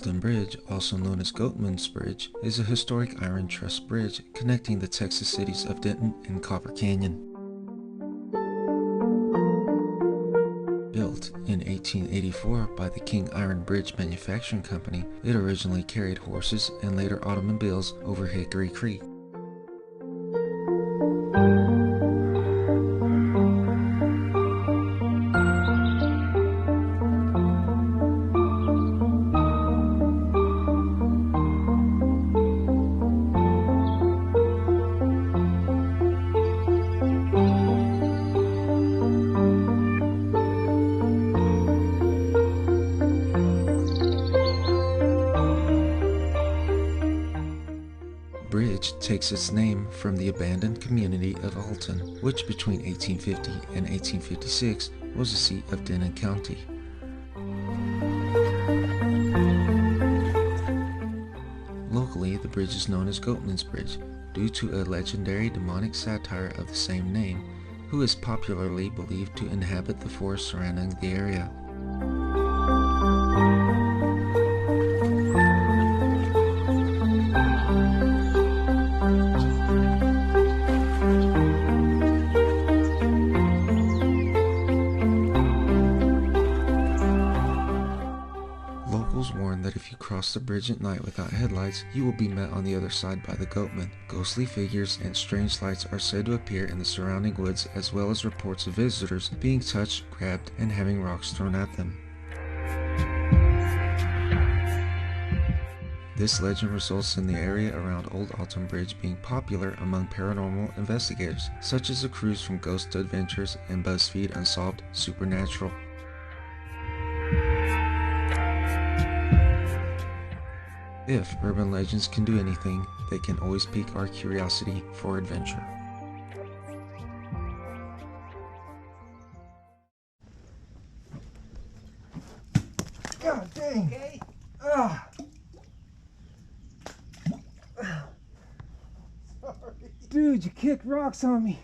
Alton Bridge, also known as Goatman's Bridge, is a historic iron truss bridge connecting the Texas cities of Denton and Copper Canyon. Built in 1884 by the King Iron Bridge Manufacturing Company, it originally carried horses and later automobiles over Hickory Creek. Bridge takes its name from the abandoned community of Alton, which between 1850 and 1856 was the seat of Denton County. Locally, the bridge is known as Goatman's Bridge due to a legendary demonic satyr of the same name, who is popularly believed to inhabit the forest surrounding the area. Locals warn that if you cross the bridge at night without headlights, you will be met on the other side by the Goatman. Ghostly figures and strange lights are said to appear in the surrounding woods, as well as reports of visitors being touched, grabbed, and having rocks thrown at them. This legend results in the area around Old Alton Bridge being popular among paranormal investigators, such as the crews from Ghost Adventures and BuzzFeed Unsolved Supernatural. If urban legends can do anything, they can always pique our curiosity for adventure. God dang! Okay. Dude, you kicked rocks on me.